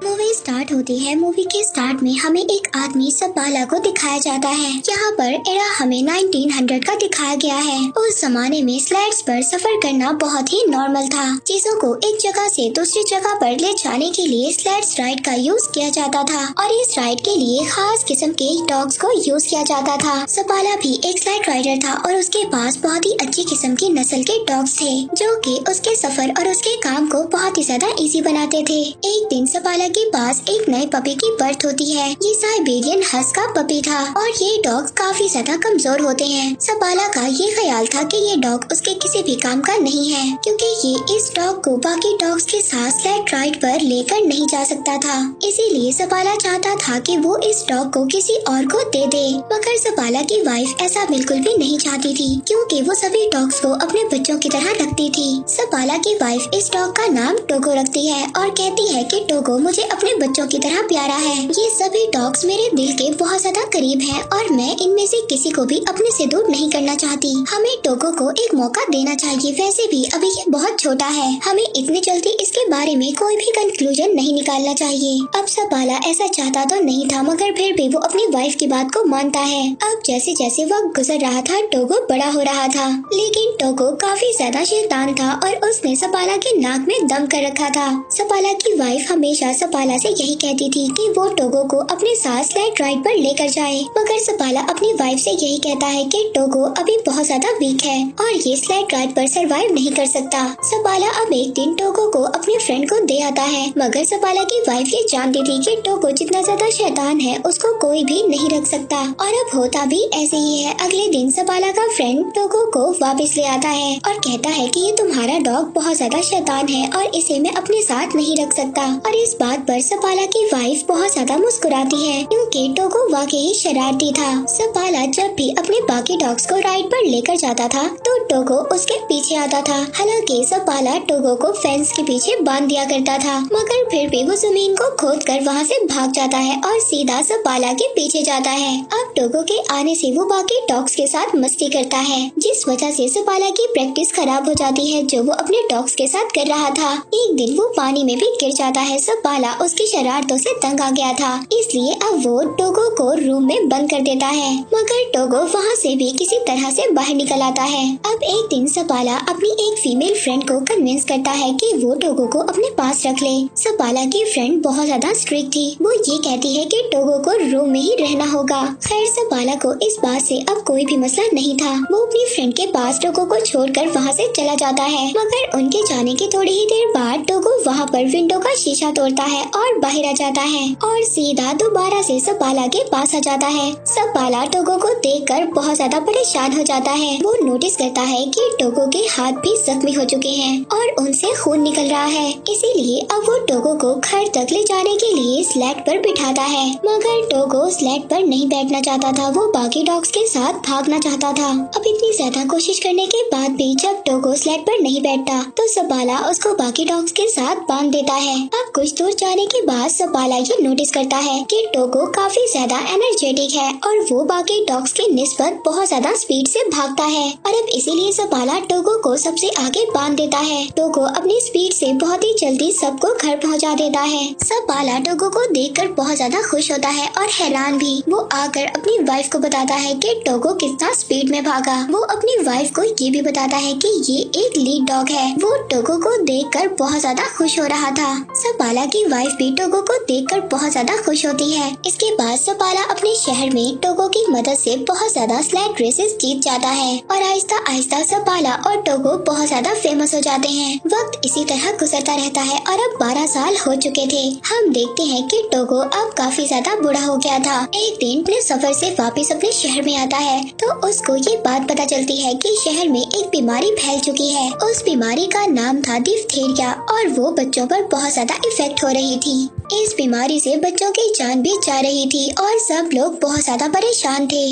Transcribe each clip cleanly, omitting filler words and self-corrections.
Movie start होती है। Movie के स्टार्ट में हमें एक आदमी सपाला को दिखाया जाता है। यहाँ पर एरा हमें 1900 का दिखाया गया है। उस जमाने में स्लाइड्स पर सफर करना बहुत ही नॉर्मल था। चीजों को एक जगह से दूसरी जगह पर ले जाने के लिए स्लाइड्स राइड का यूज किया जाता था और इस राइड के लिए खास किस्म के डॉग्स को यूज किया जाता था। सपाला भी एक स्लाइड राइडर था और उसके पास बहुत ही अच्छी किस्म की नस्ल के डॉग्स थे जो कि उसके सफर और उसके काम को बहुत ही ज्यादा इजी बनाते थे। एक दिन सपाला के पास एक नए पपी की बर्थ होती है। ये साइबेरियन हस्क का पपी था और ये डॉग काफी ज्यादा कमजोर होते हैं। सपाला का ये ख्याल था कि ये डॉग उसके किसी भी काम का नहीं है क्योंकि ये इस डॉग को बाकी डॉग्स के साथ स्लाइड राइड पर लेकर नहीं जा सकता था। इसीलिए सपाला चाहता था कि वो इस डॉग को किसी और को दे दे, मगर सपाला की वाइफ ऐसा बिल्कुल भी नहीं चाहती थी क्योंकि वो सभी डॉग्स को अपने बच्चों की तरह रखती थी। सपाला की वाइफ इस डॉग का नाम टोगो रखती है और कहती है कि टोगो मुझे अपने बच्चों की तरह प्यारा है। ये सभी डॉग्स मेरे दिल के बहुत ज्यादा करीब हैं और मैं इनमें से किसी को भी अपने से दूर नहीं करना चाहती। हमें टोगो को एक मौका देना चाहिए। वैसे भी अभी ये बहुत छोटा है, हमें इतनी जल्दी इसके बारे में कोई भी कंक्लूजन नहीं निकालना चाहिए। अब सपाला ऐसा चाहता तो नहीं था मगर फिर भी वो अपनी वाइफ की बात को मानता है। अब जैसे जैसे वक्त गुजर रहा था टोगो बड़ा हो रहा था, लेकिन टोगो काफी ज्यादा शैतान था और उसने सपाला के नाक में दम कर रखा था। सपाला की वाइफ हमेशा सपाला से यही कहती थी कि वो टोगो को अपने साथ स्लाइड राइड पर लेकर जाए, मगर सपाला अपनी वाइफ से यही कहता है कि टोगो अभी बहुत ज्यादा वीक है और ये स्लाइड राइड पर सरवाइव नहीं कर सकता। सपाला अब एक दिन टोगो को अपने फ्रेंड को दे आता है, मगर सपाला की वाइफ ये जानती थी कि टोगो जितना ज्यादा शैतान है उसको कोई भी नहीं रख सकता और अब होता भी ऐसे ही है। अगले दिन सपाला का फ्रेंड टोगो को वापस ले आता है और कहता है कि ये तुम्हारा डॉग बहुत ज्यादा शैतान है और इसे मैं अपने साथ नहीं रख सकता। और इस बात पर सपाला की वाइफ बहुत ज्यादा मुस्कुराती है क्योंकि टोगो वाकई शरारती था। सपाला जब भी अपने बाकी डॉग्स को राइड पर लेकर जाता था तो टोगो उसके पीछे आता था। हालांकि सपाला टोगो को फेंस के पीछे बांध दिया करता था, मगर फिर भी वो जमीन को खोद कर वहाँ से भाग जाता है और सीधा सपाला के पीछे जाता है। अब टोगो के आने से वो बाकी डॉग्स के साथ मस्ती करता है, जिस वजह से सपाला की प्रैक्टिस खराब हो जाती है जो वो अपने डॉग्स के साथ कर रहा था। एक दिन वो पानी में भी गिर जाता है। सपाला उसकी शरारतों से तंग आ गया था, इसलिए अब वो टोगो को रूम में बंद कर देता है, मगर टोगो वहाँ से भी किसी तरह से बाहर निकल आता है। अब एक दिन सपाला अपनी एक फीमेल फ्रेंड को कन्विंस करता है कि वो टोगो को अपने पास रख ले। सपाला की फ्रेंड बहुत ज्यादा स्ट्रिक्ट थी, वो ये कहती है कि टोगो को रूम में ही रहना होगा। खैर सपाला को इस बात से अब कोई भी मसला नहीं था। वो अपनी फ्रेंड के पास टोगो को छोड़कर वहाँ से चला जाता है, मगर उनके जाने के थोड़ी ही देर बाद टोगो वहाँ पर विंडो का शीशा तोड़ता है और बाहर आ जाता है और सीधा दोबारा से सपाला के पास आ जाता है। सपाला टोगो को देखकर बहुत ज्यादा परेशान हो जाता है। वो नोटिस करता है कि टोगो के हाथ भी जख्मी हो चुके हैं और उनसे खून निकल रहा है, इसीलिए अब वो टोगो को घर तक ले जाने के लिए स्लैट पर बिठाता है, मगर टोगो स्लैट पर नहीं बैठना चाहता था। वो बाकी डॉग्स के साथ भागना चाहता था। अब इतनी ज्यादा कोशिश करने के बाद भी जब टोगो स्लैट पर नहीं बैठता तो सपाला उसको बाकी डॉग्स के साथ बांध देता है। अब कुछ दूर जाने के बाद सपाला ये नोटिस करता है कि टोगो काफी ज्यादा एनर्जेटिक है और वो बाकी डॉग्स के निस्बत बहुत ज्यादा स्पीड से भागता है और अब इसीलिए सपाला टोगो को सबसे आगे बांध देता है। टोगो अपनी स्पीड से बहुत ही जल्दी सबको घर पहुंचा देता है। सपाला टोगो को देखकर बहुत ज्यादा खुश होता है और हैरान भी। वो आकर अपनी वाइफ को बताता है कि टोगो कितना स्पीड में भागा। वो अपनी वाइफ को ये भी बताता है कि ये एक लीड डॉग है। वो टोगो को देखकर बहुत ज्यादा खुश हो रहा था। सपाला की वाइफ भी टोगो को देखकर बहुत ज्यादा खुश होती है। इसके बाद सपाला अपने शहर में टोगो की मदद से बहुत ज्यादा स्लैड रेसेस जीत जाता है और आहिस्ता आहिस्ता सपाला और टोगो बहुत ज्यादा फेमस हो जाते हैं। वक्त इसी तरह गुजरता रहता है और अब 12 साल हो चुके थे। हम देखते हैं कि टोगो अब काफी ज्यादा बूढ़ा हो गया था। एक दिन अपने सफर से वापस अपने शहर में आता है तो उसको ये बात पता चलती है कि शहर में एक बीमारी फैल चुकी है। उस बीमारी का नाम था डिप्थीरिया और वो बच्चों पर बहुत ज्यादा इफेक्ट हो रही थी। इस बीमारी से बच्चों की जान भी जा रही थी और सब लोग बहुत ज्यादा परेशान थे।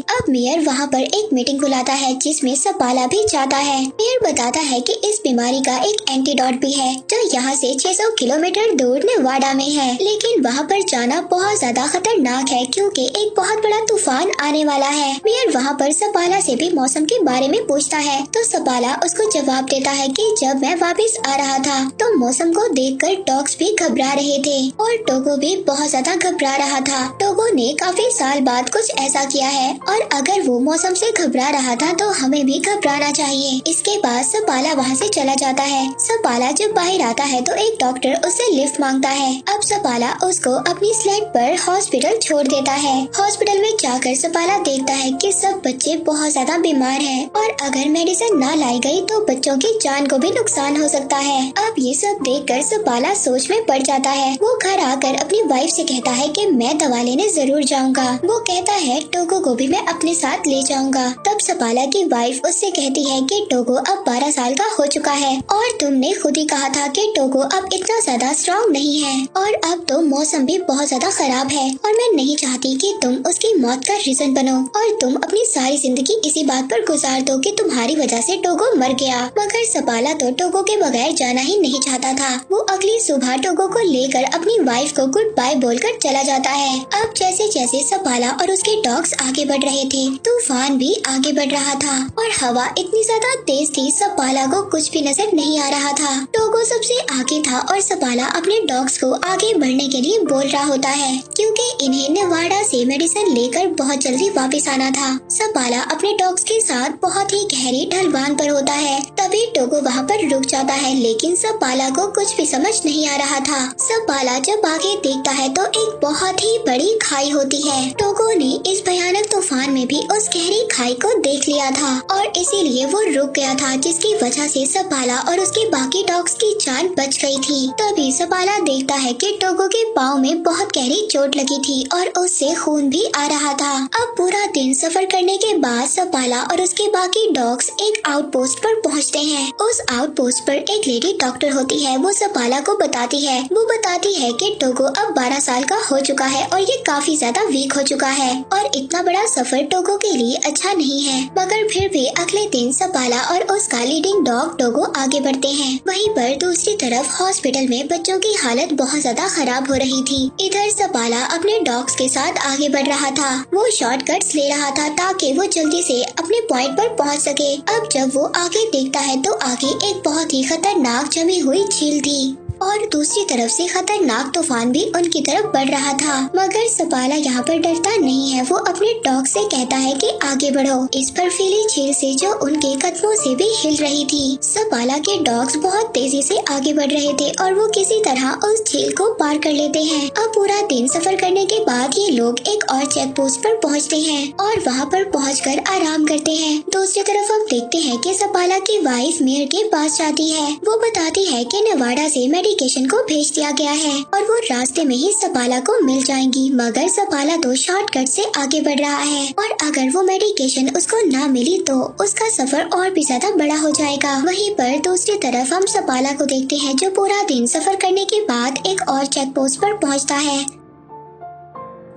अब मेयर वहाँ पर एक मीटिंग बुलाता है जिसमें सपाला भी जाता है। मेयर बताता है कि इस बीमारी का एक एंटीडोट भी है जो यहाँ से 600 किलोमीटर दूर नेवाडा में है, लेकिन वहाँ पर जाना बहुत ज्यादा खतरनाक है क्योंकि एक बहुत बड़ा तूफान आने वाला है। मेयर वहाँ पर सपाला से भी मौसम के बारे में पूछता है तो सपाला उसको जवाब देता है कि जब मैं वापस आ रहा था तो मौसम को देखकर डॉग्स भी घबरा रहे थे और टोगो भी बहुत ज्यादा घबरा रहा था। टोगो ने काफी साल बाद कुछ ऐसा किया है और अगर वो मौसम से घबरा रहा था तो हमें भी घबराना चाहिए। इसके बाद सपाला वहाँ से चला जाता है। सपाला जब बाहर आता है तो एक डॉक्टर उससे लिफ्ट मांगता है। अब सपाला उसको अपनी स्लेड पर हॉस्पिटल छोड़ देता है। हॉस्पिटल में जाकर सपाला देखता है कि सब बच्चे बहुत ज्यादा बीमार हैं और अगर मेडिसिन न लाई गई तो बच्चों की जान को भी नुकसान हो सकता है। अब ये सब देखकर सपाला सोच में पड़ जाता है। वो घर आकर अपनी वाइफ से कहता है कि मैं दवा लेने जरूर जाऊंगा। वो कहता है टोगो को भी मैं अपने साथ ले जाऊंगा। तब सपाला की वाइफ उससे कहती है कि टोगो अब 12 साल का हो चुका है और तुमने खुद ही कहा था कि टोगो अब इतना ज्यादा स्ट्रॉन्ग नहीं है और अब तो मौसम भी बहुत ज्यादा खराब है और मैं नहीं चाहती कि तुम उसकी मौत का रीजन बनो और तुम अपनी सारी जिंदगी इसी बात पर गुजार दो कि तुम्हारी वजह से टोगो मर गया। मगर सपाला तो टोगो के बगैर जाना ही नहीं चाहता था। वो अगली सुबह टोगो को लेकर अपनी वाइफ को गुड बाय बोलकर चला जाता है। अब जैसे जैसे सपाला और उसके डॉग्स आगे बढ़ रहे थे तूफान भी आगे बढ़ रहा था और हवा इतनी ज्यादा तेज थी सपाला को कुछ भी नजर नहीं आ रहा था। टोगो सबसे आगे था और सपाला अपने डॉग्स को आगे बढ़ने के लिए बोल रहा होता है क्योंकि इन्हें नेवाडा से मेडिसिन लेकर बहुत जल्दी वापस आना था। सपाला अपने डॉग्स के साथ बहुत ही गहरी ढलवान पर होता है। तभी टोगो वहाँ पर रुक जाता है लेकिन सपाला को कुछ भी समझ नहीं आ रहा था। सपाला जब आगे देखता है तो एक बहुत ही बड़ी खाई होती है। टोगो ने इस भयानक तूफान में भी उस गहरी खाई को देख लिया था और इसीलिए वो रुक गया था जिसकी वजह से सपाला और उसके बाकी डॉग्स की जान बच गई थी। तभी सपाला देखता है कि टोगो के पाँव में बहुत गहरी चोट लगी थी और उससे खून भी आ रहा था। अब पूरा दिन सफर करने के बाद सपाला और उसके बाकी डॉग्स एक आउटपोस्ट पर पहुंचते हैं। उस आउटपोस्ट पर एक लेडी डॉक्टर होती है। वो सपाला को बताती है कि टोगो अब 12 साल का हो चुका है और ये काफी ज्यादा वीक हो चुका है और इतना बड़ा सफर टोगो के लिए अच्छा नहीं है। मगर फिर भी अगले दिन सपाला और उसका लीडिंग डॉग टोगो आगे बढ़ते हैं। वहीं पर दूसरी तरफ हॉस्पिटल में बच्चों की हालत बहुत ज्यादा खराब हो रही थी। इधर सपाला अपने डॉग्स के साथ आगे बढ़ रहा था। वो शॉर्टकट्स ले रहा था ताकि वो जल्दी से अपने पॉइंट पर पहुंच सके। अब जब वो आगे देखता है तो आगे एक बहुत ही खतरनाक जमी हुई झील थी और दूसरी तरफ से खतरनाक तूफान भी उनकी तरफ बढ़ रहा था। मगर सपाला यहाँ पर डरता नहीं है। वो अपने डॉग से कहता है कि आगे बढ़ो इस बर्फीली झील से जो उनके कदमों से भी हिल रही थी। सपाला के डॉग्स बहुत तेजी से आगे बढ़ रहे थे और वो किसी तरह उस झील को पार कर लेते हैं। अब पूरा दिन सफर करने के बाद ये लोग एक और चेक पोस्ट पर पहुँचते हैं और वहाँ पर पहुँचकर आराम करते हैं। दूसरी तरफ हम देखते हैं कि सपाला की वाइफ मेयर के पास जाती है। वो बताती है कि नेवाडा से मेडिकेशन को भेज दिया गया है और वो रास्ते में ही सपाला को मिल जाएंगी। मगर सपाला तो शॉर्टकट से आगे बढ़ रहा है और अगर वो मेडिकेशन उसको ना मिली तो उसका सफर और भी ज्यादा बड़ा हो जाएगा। वहीं पर दूसरी तरफ हम सपाला को देखते हैं जो पूरा दिन सफर करने के बाद एक और चेक पोस्ट पर पहुंचता है।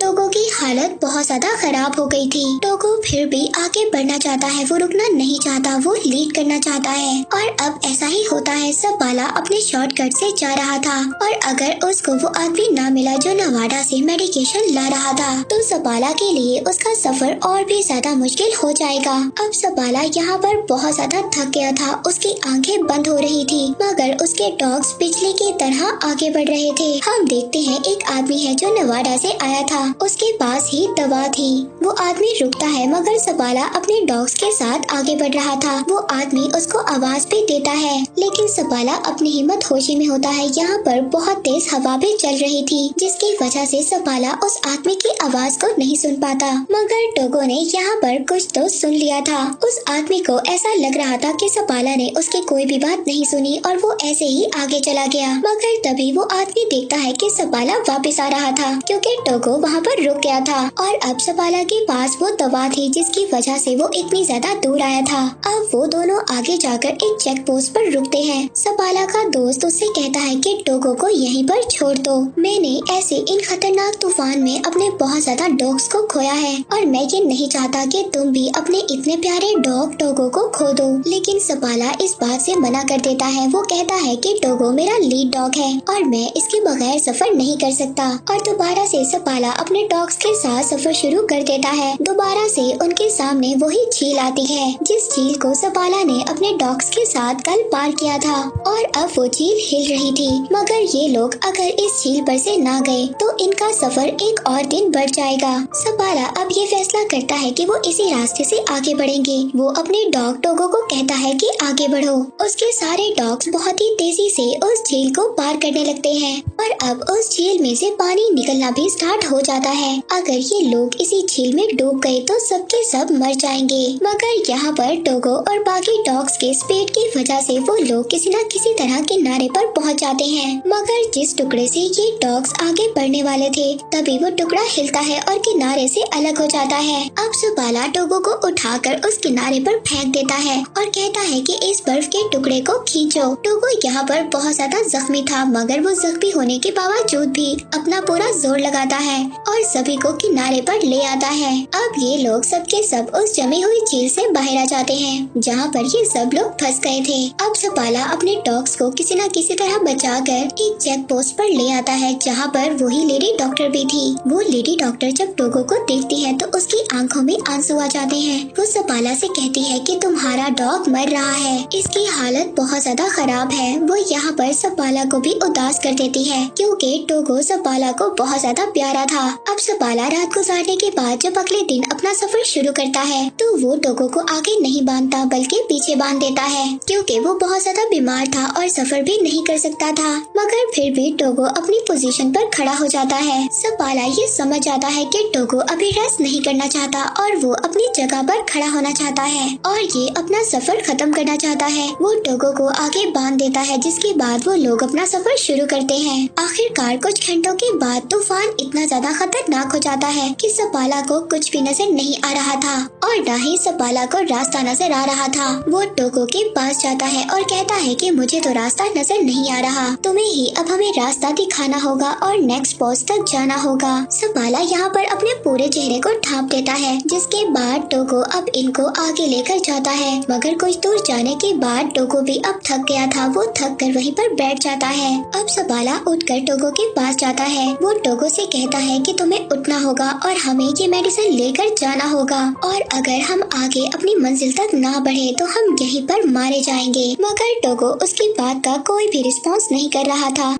टोगो की हालत बहुत ज्यादा खराब हो गई थी। टोगो फिर भी आगे बढ़ना चाहता है। वो रुकना नहीं चाहता। वो लीड करना चाहता है और अब ऐसा ही होता है। सपाला अपने शॉर्टकट से जा रहा था और अगर उसको वो आदमी ना मिला जो नेवाडा से मेडिकेशन ला रहा था तो सपाला के लिए उसका सफर और भी ज्यादा मुश्किल हो जाएगा। अब सपाला यहाँ पर बहुत ज्यादा थक गया था। उसकी आंखें बंद हो रही थी मगर उसके डॉग्स बिजली की तरह आगे बढ़ रहे थे। हम देखते हैं एक आदमी है जो नेवाडा से आया था। उसके पास ही दवा थी। वो आदमी रुकता है मगर सपाला अपने डॉग्स के साथ आगे बढ़ रहा था। वो आदमी उसको आवाज भी देता है लेकिन सपाला अपनी हिम्मत होशी में होता है। यहाँ पर बहुत तेज हवा भी चल रही थी जिसकी वजह से सपाला उस आदमी की आवाज को नहीं सुन पाता। मगर टोगो ने यहाँ पर कुछ तो सुन लिया था। उस आदमी को ऐसा लग रहा था कि सपाला ने उसकी कोई भी बात नहीं सुनी और वो ऐसे ही आगे चला गया। मगर तभी वो आदमी देखता है कि सपाला वापस आ रहा था क्योंकि टोगो वहाँ पर रुक गया गया था और अब सपाला के पास वो दवा थी जिसकी वजह से वो इतनी ज्यादा दूर आया था। अब वो दोनों आगे जाकर एक चेक पोस्ट पर रुकते हैं। सपाला का दोस्त उससे कहता है कि टोगो को यहीं पर छोड़ दो। मैंने ऐसे इन खतरनाक तूफान में अपने बहुत ज्यादा डॉग्स को खोया है और मैं ये नहीं चाहता कि तुम भी अपने इतने प्यारे डॉग टोगो को खो दो। लेकिन सपाला इस बात से मना कर देता है। वो कहता है कि टोगो मेरा लीड डॉग है और मैं इसके बगैर सफर नहीं कर सकता। और दोबारा से सपाला अपने डॉग्स के साथ सफर शुरू कर देता है। दोबारा से उनके सामने वही झील आती है जिस झील को सपाला ने अपने डॉग्स के साथ कल पार किया था और अब वो झील हिल रही थी। मगर ये लोग अगर इस झील पर से ना गए तो इनका सफर एक और दिन बढ़ जाएगा। सपाला अब ये फैसला करता है कि वो इसी रास्ते से आगे बढ़ेंगे। वो अपने डॉग टोगो को कहता है कि आगे बढ़ो। उसके सारे डॉग्स बहुत ही तेजी से उस झील को पार करने लगते हैं और अब उस झील में से पानी निकलना भी स्टार्ट हो जाता है। अगर ये लोग इसी झील में डूब गए तो सबके सब मर जाएंगे। मगर यहाँ पर टोगो और बाकी डॉग्स के स्पीड की वजह से वो लोग किसी न किसी तरह किनारे पर पहुँच जाते हैं। मगर जिस टुकड़े से ये डॉग्स आगे बढ़ने वाले थे तभी वो टुकड़ा हिलता है और किनारे से अलग हो जाता है। अब सपाला टोगो को उठाकर उस किनारे पर फेंक देता है और कहता है कि इस बर्फ के टुकड़े को खींचो। टोगो यहाँ पर बहुत ज्यादा जख्मी था मगर वो जख्मी होने के बावजूद भी अपना पूरा जोर लगाता है और सभी को किनारे पर ले आता है। अब ये लोग सबके सब उस जमी हुई झील से बाहर आ जाते हैं जहाँ पर ये सब लोग फंस गए थे। अब सपाला अपने डॉग्स को किसी न किसी तरह बचाकर एक चेक पोस्ट पर ले आता है जहाँ पर वही लेडी डॉक्टर भी थी। वो लेडी डॉक्टर जब टोगो को देखती है तो उसकी आंखों में आंसू आ जाते हैं। वो सपाला से कहती है कि तुम्हारा डॉग मर रहा है, इसकी हालत बहुत ज्यादा खराब है। वो यहाँ पर सपाला को भी उदास कर देती है क्योंकि टोगो सपाला को बहुत ज्यादा प्यारा था। अब सपाला रात गुजारने के बाद जब अगले दिन अपना सफर शुरू करता है तो वो टोगो को आगे नहीं बांधता बल्कि पीछे बांध देता है क्योंकि वो बहुत ज्यादा बीमार था और सफर भी नहीं कर सकता था। मगर फिर भी टोगो अपनी पोजीशन पर खड़ा हो जाता है। सपाला ये समझ जाता है कि टोगो अभी रेस्ट नहीं करना चाहता और वो अपनी जगह पर खड़ा होना चाहता है और ये अपना सफर खत्म करना चाहता है। वो टोगो को आगे बांध देता है जिसके बाद वो लोग अपना सफर शुरू करते हैं। आखिरकार कुछ घंटों के बाद तूफान इतना ज्यादा खतरनाक हो जाता है कि सपाला को कुछ भी नजर नहीं आ रहा था और न ही सपाला को रास्ता नजर आ रहा था। वो टोगो के पास जाता है और कहता है कि मुझे तो रास्ता नजर नहीं आ रहा, तुम्हें ही अब हमें रास्ता दिखाना होगा और नेक्स्ट पोस्ट तक जाना होगा। सपाला यहाँ पर अपने पूरे चेहरे को ढांप देता है जिसके बाद टोगो अब इनको आगे लेकर जाता है। मगर कुछ दूर जाने के बाद टोगो भी अब थक गया था। वो थक कर वहीं पर बैठ जाता है। अब सपाला उठकर टोगो के पास जाता है। वो टोगो से कहता है कि तुम्हें उठना होगा और हमें ये मेडिसिन लेकर जाना होगा और अगर हम आगे अपनी मंजिल तक ना बढ़े तो हम यहीं पर मारे जाएंगे। मगर टोगो उसकी बात का कोई भी रिस्पॉन्स नहीं कर रहा था।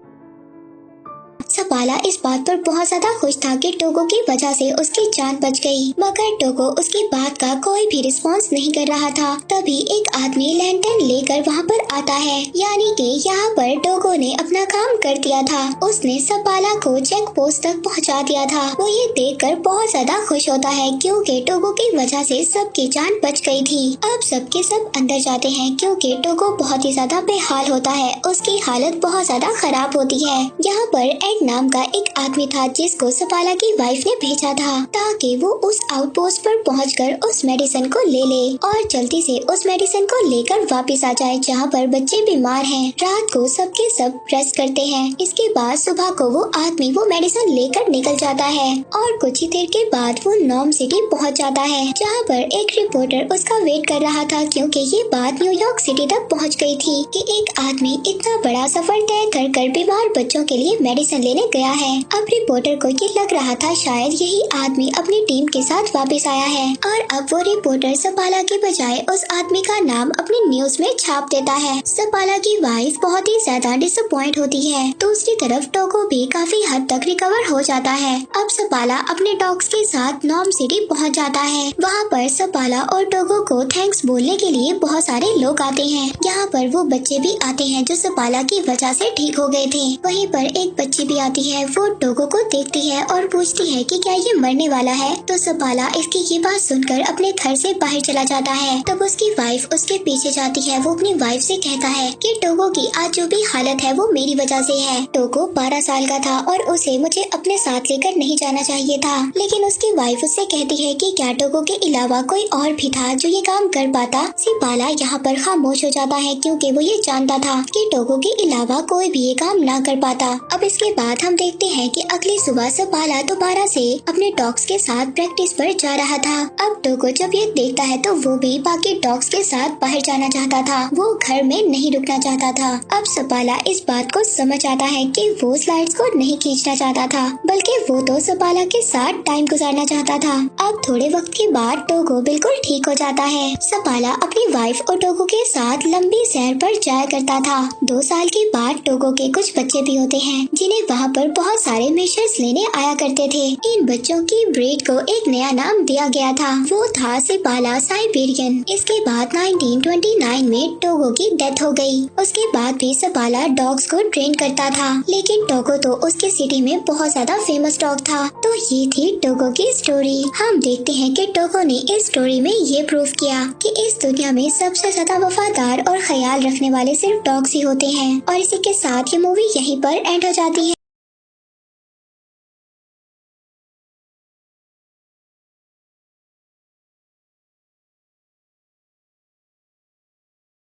सपाला इस बात पर बहुत ज्यादा खुश था कि टोगो की वजह से उसकी जान बच गई। मगर टोगो उसकी बात का कोई भी रिस्पॉन्स नहीं कर रहा था। तभी एक आदमी लैंटर्न लेकर वहाँ पर आता है, यानी कि यहाँ पर टोगो ने अपना काम कर दिया था। उसने सपाला को चेक पोस्ट तक पहुँचा दिया था। वो ये देखकर बहुत ज्यादा खुश होता है क्योंकि टोगो की वजह से सबकी जान बच गई थी। अब सबके सब अंदर जाते हैं क्योंकि टोगो बहुत ही ज्यादा बेहाल होता है। उसकी हालत बहुत ज्यादा खराब होती है। यहाँ पर एड नाम का एक आदमी था जिसको सपाला की वाइफ ने भेजा था ताकि वो उस आउटपोस्ट पर पहुंचकर उस मेडिसिन को ले ले और जल्दी से उस मेडिसिन को लेकर वापस आ जाए जहाँ पर बच्चे बीमार हैं। रात को सबके सब रेस्ट करते हैं। इसके बाद सुबह को वो आदमी वो मेडिसिन लेकर निकल जाता है और कुछ ही देर के बाद वो नॉर्म सिटी पहुँच जाता है जहाँ पर एक रिपोर्टर उसका वेट कर रहा था क्योंकि ये बात न्यूयॉर्क सिटी तक पहुँच गई थी कि एक आदमी इतना बड़ा सफर तय कर बीमार बच्चों के लिए मेडिसिन लेने गया है। अब रिपोर्टर को ये लग रहा था शायद यही आदमी अपनी टीम के साथ वापस आया है और अब वो रिपोर्टर सपाला के बजाय उस आदमी का नाम अपनी न्यूज में छाप देता है। सपाला की वाइफ बहुत ही ज्यादा डिसअपॉइंट होती है। दूसरी तरफ टोगो भी काफी हद तक रिकवर हो जाता है। अब सपाला अपने डॉग्स के साथ नॉर्म सिटी पहुंच जाता है। वहाँ पर सपाला और टोगो को थैंक्स बोलने के लिए बहुत सारे लोग आते हैं। यहाँ पर वो बच्चे भी आते हैं जो सपाला की वजह से ठीक हो गए थे। वहीं पर एक बच्ची भी जाती है। वो टोगो को देखती है और पूछती है कि क्या ये मरने वाला है। तो सबाला इसकी ये बात सुनकर अपने घर से बाहर चला जाता है। तब उसकी वाइफ उसके पीछे जाती है। वो अपनी वाइफ से कहता है कि टोगो की आज जो भी हालत है वो मेरी वजह से है। टोगो 12 साल का था और उसे मुझे अपने साथ लेकर नहीं जाना चाहिए था। लेकिन उसकी वाइफ उससे कहती है कि क्या टोगो के अलावा कोई और भी था जो ये काम कर पाता। सबाला यहाँ पर खामोश हो जाता है क्योंकि वो ये जानता था कि टोगो के अलावा कोई भी ये काम ना कर पाता। अब इसके बाद हम देखते हैं कि अगली सुबह सबाला दोबारा से अपने डॉग्स के साथ प्रैक्टिस पर जा रहा था। अब टोगो जब ये देखता है तो वो भी बाकी डॉग्स के साथ बाहर जाना चाहता था। वो घर में नहीं रुकना चाहता था। अब सबाला इस बात को समझ आता है कि वो स्लाइड्स को नहीं खींचना चाहता था, बल्कि वो तो सबाला के साथ टाइम गुजारना चाहता था। अब थोड़े वक्त के बाद टोगो बिल्कुल ठीक हो जाता है। सबाला अपनी वाइफ और टोगो के साथ लंबी सैर पर जाया करता था। 2 साल के बाद टोगो के कुछ बच्चे भी होते हैं जिन्हें वहाँ पर बहुत सारे मिशंस लेने आया करते थे। इन बच्चों की ब्रीड को एक नया नाम दिया गया था, वो था सबाला साइबेरियन। इसके बाद 1929 में टोगो की डेथ हो गई। उसके बाद भी सबाला डॉग्स को ट्रेन करता था, लेकिन टोगो तो उसके सिटी में बहुत ज्यादा फेमस डॉग था। तो ये थी टोगो की स्टोरी। हम देखते हैं कि टोगो ने इस स्टोरी में ये प्रूव किया कि इस दुनिया में सबसे ज्यादा वफादार और ख्याल रखने वाले सिर्फ डॉग्स ही होते हैं। और इसी के साथ ये मूवी यहीं पर एंड हो जाती है।